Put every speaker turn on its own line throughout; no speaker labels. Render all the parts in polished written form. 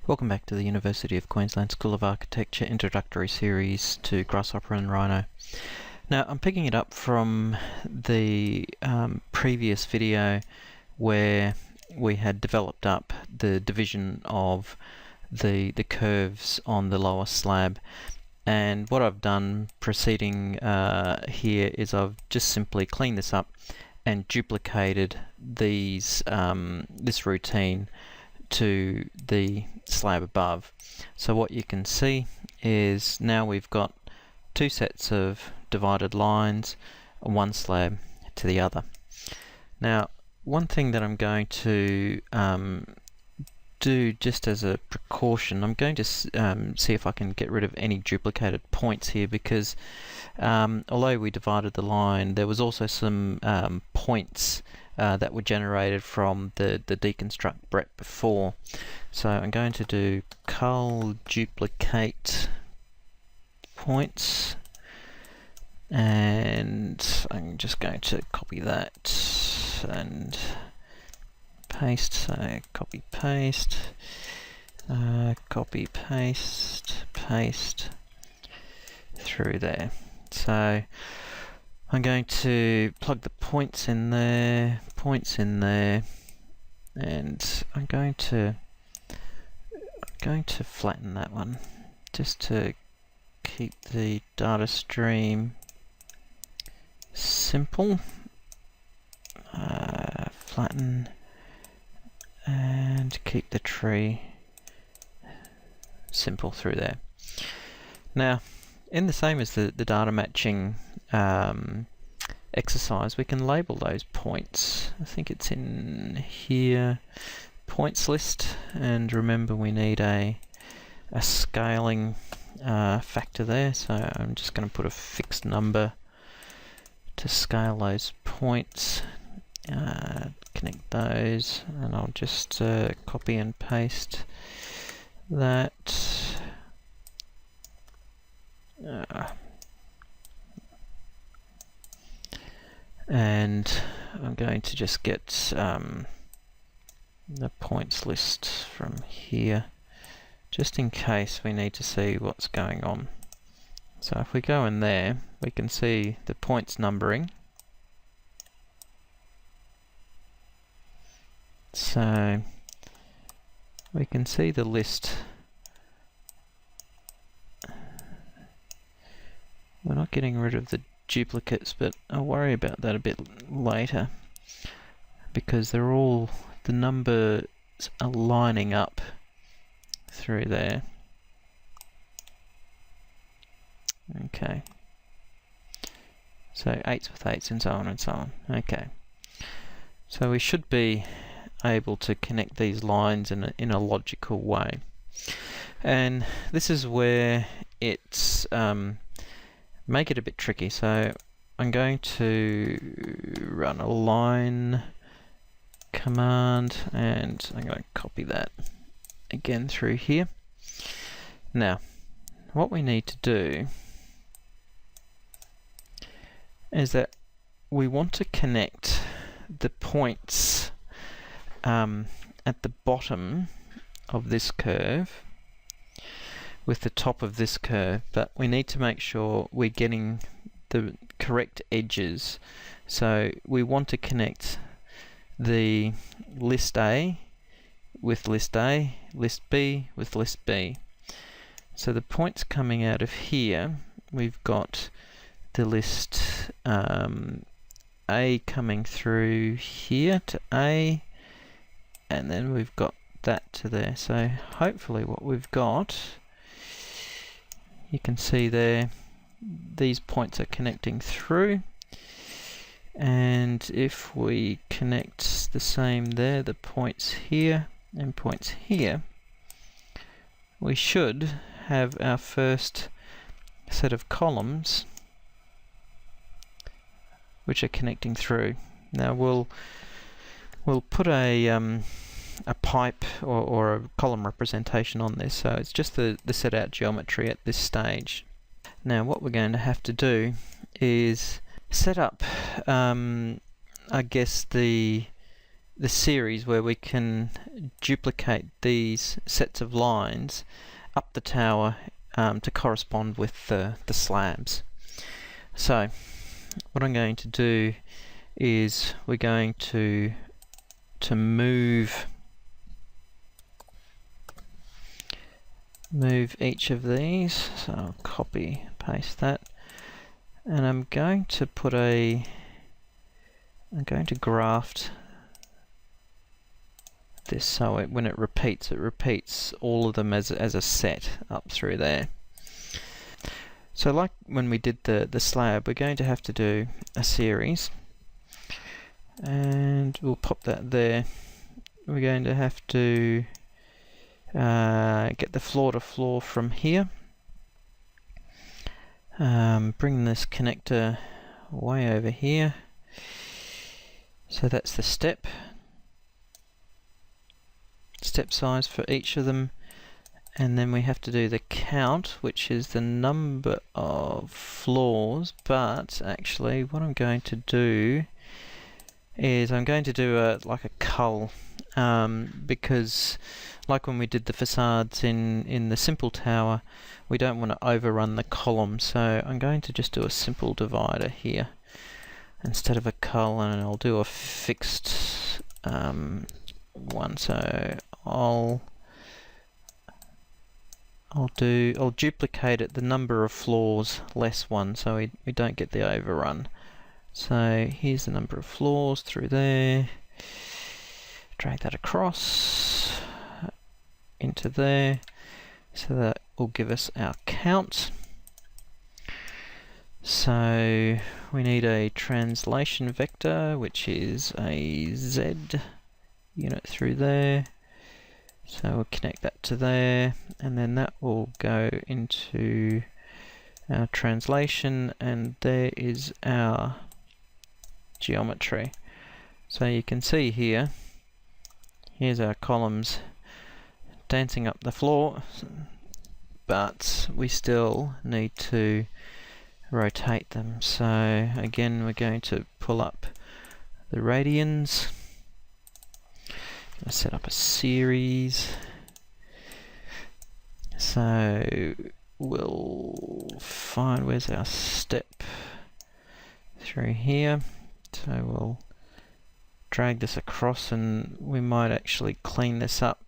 Welcome back to the University of Queensland School of Architecture Introductory Series to Grasshopper and Rhino. Now I'm picking it up from the previous video where we had developed up the division of the curves on the lower slab, and what I've done preceding here is I've just simply cleaned this up and duplicated these this routine to the slab above. So what you can see is now we've got two sets of divided lines, one slab to the other. Now one thing that I'm going to do just as a precaution, I'm going to see if I can get rid of any duplicated points here, because although we divided the line, there was also some points that were generated from the deconstruct Brett before. So I'm going to do cull duplicate points, and I'm just going to copy that and paste. So copy paste, copy paste, paste through there. So I'm going to plug the points in there, and I'm going to flatten that one just to keep the data stream simple. Flatten and keep the tree simple through there. Now, in the same as the data matching exercise, we can label those points. I think it's in here, points list, and remember we need a scaling factor there, so I'm just going to put a fixed number to scale those points, connect those, and I'll just copy and paste that. And I'm going to just get the points list from here, just in case we need to see what's going on. So if we go in there, we can see the points numbering. So we can see the list. We're not getting rid of the duplicates, but I'll worry about that a bit later, because they're all, the numbers are lining up through there. Okay, so 8s with 8s and so on and so on. Okay, so we should be able to connect these lines in a logical way, and this is where it's make it a bit tricky. So I'm going to run a line command, and I'm going to copy that again through here. Now what we need to do is that we want to connect the points at the bottom of this curve with the top of this curve, but we need to make sure we're getting the correct edges. So we want to connect the list A with list A, list B with list B. So the points coming out of here, we've got the list A coming through here to A, and then we've got that to there. So hopefully what we've got, you can see there, these points are connecting through, and if we connect the same there, the points here and points here, we should have our first set of columns which are connecting through. Now we'll put a pipe or a column representation on this, so it's just the set out geometry at this stage. Now what we're going to have to do is set up I guess the the series where we can duplicate these sets of lines up the tower to correspond with the slabs. So what I'm going to do is we're going to move each of these. So I'll copy, paste that, and I'm going to graft this so when it repeats all of them as a set up through there. So like when we did the slab, we're going to have to do a series, and we'll pop that there. We're going to have to get the floor to floor from here, bring this connector way over here, so that's the step size for each of them, and then we have to do the count, which is the number of floors. But actually what I'm going to do is I'm going to do like a cull, because like when we did the facades in the simple tower, we don't want to overrun the column, so I'm going to just do a simple divider here instead of a cull, and I'll do a fixed one. So I'll duplicate it the number of floors less one, so we don't get the overrun. So here's the number of floors through there, drag that across into there, so that will give us our count. So we need a translation vector, which is a Z unit through there. So we'll connect that to there, and then that will go into our translation, and there is our geometry. So you can see here, here's our columns dancing up the floor, but we still need to rotate them. So again, we're going to pull up the radians, set up a series. So we'll find, where's our step through here, so we'll drag this across, and we might actually clean this up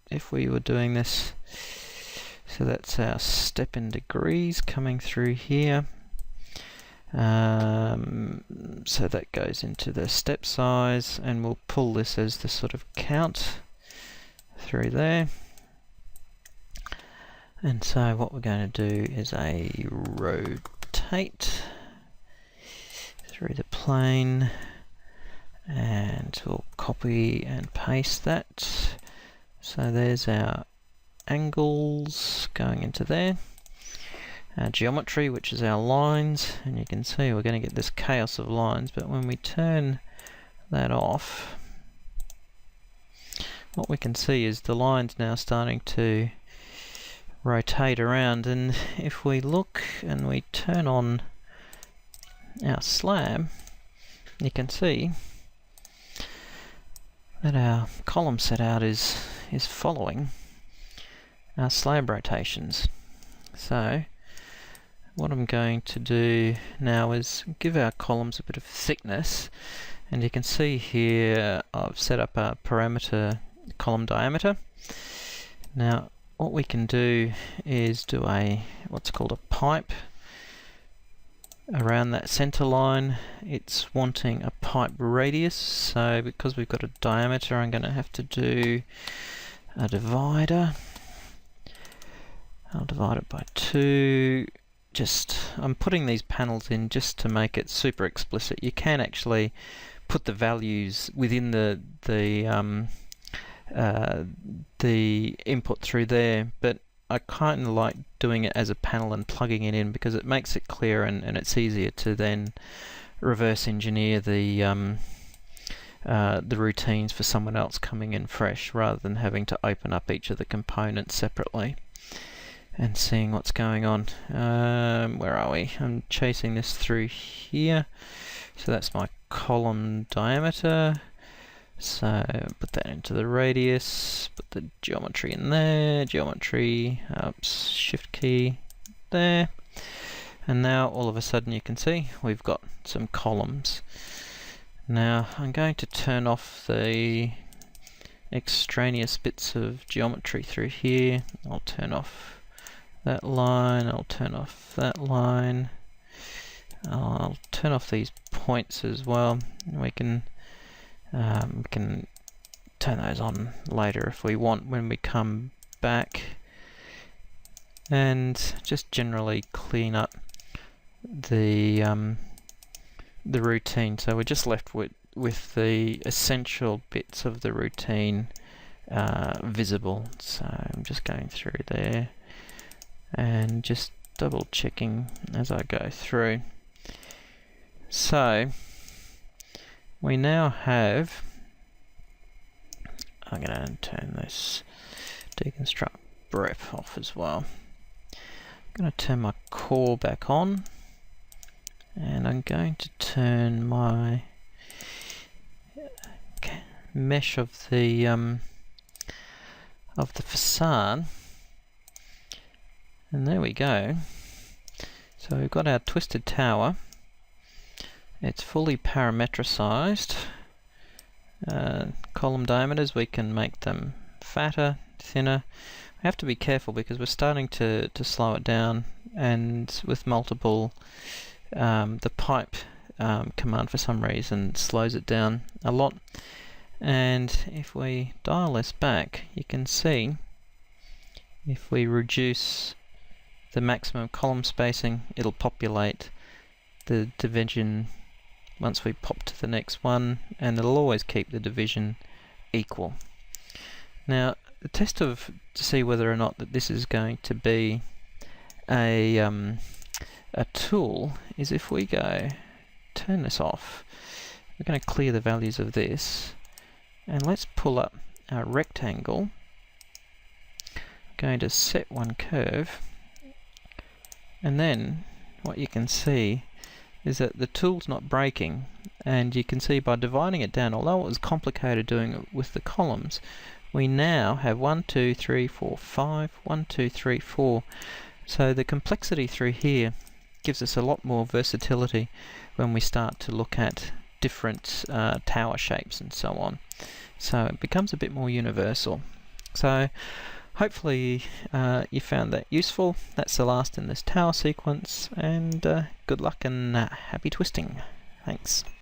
if we were doing this. So that's our step in degrees coming through here. So that goes into the step size, and we'll pull this as the sort of count through there. And so what we're going to do is a rotate through the plane, and we'll copy and paste that. So there's our angles going into there. Our geometry, which is our lines, and you can see we're going to get this chaos of lines, but when we turn that off, what we can see is the lines now starting to rotate around. And if we look and we turn on our slab, you can see that our column set out is following our slab rotations. So what I'm going to do now is give our columns a bit of thickness, and you can see here I've set up a parameter column diameter. Now what we can do is do what's called a pipe around that center line. It's wanting a pipe radius, so because we've got a diameter, I'm going to have to do a divider. I'll divide it by 2. I'm putting these panels in just to make it super explicit. You can actually put the values within the input through there, but I kind of like doing it as a panel and plugging it in, because it makes it clear, and it's easier to then reverse engineer the routines for someone else coming in fresh, rather than having to open up each of the components separately and seeing what's going on. Where are we? I'm chasing this through here. So that's my column diameter. So put that into the radius, put the geometry in there, geometry, shift key there. And now all of a sudden you can see we've got some columns. Now I'm going to turn off the extraneous bits of geometry through here. I'll turn off that line, I'll turn off that line, I'll turn off these points as well. We can turn those on later if we want when we come back, and just generally clean up the routine. So we're just left with the essential bits of the routine visible. So I'm just going through there and just double checking as I go through. So we now have, I'm going to turn this deconstruct brep off as well. I'm going to turn my core back on, and I'm going to turn my mesh of the facade, and there we go. So we've got our twisted tower. It's fully parametricized. Column diameters, we can make them fatter, thinner. We have to be careful because we're starting to slow it down, and with multiple, the pipe command for some reason slows it down a lot. And if we dial this back, you can see if we reduce the maximum column spacing, it'll populate the division once we pop to the next one, and it'll always keep the division equal. Now the test to see whether or not that this is going to be a tool is if we go turn this off. We're going to clear the values of this, and let's pull up our rectangle. I'm going to set one curve, and then what you can see is that the tool's not breaking, and you can see by dividing it down, although it was complicated doing it with the columns, we now have 1, 2, 3, 4, 5, 1, 2, 3, 4. So the complexity through here gives us a lot more versatility when we start to look at different tower shapes and so on. So it becomes a bit more universal. So hopefully you found that useful. That's the last in this tower sequence, and good luck and happy twisting. Thanks.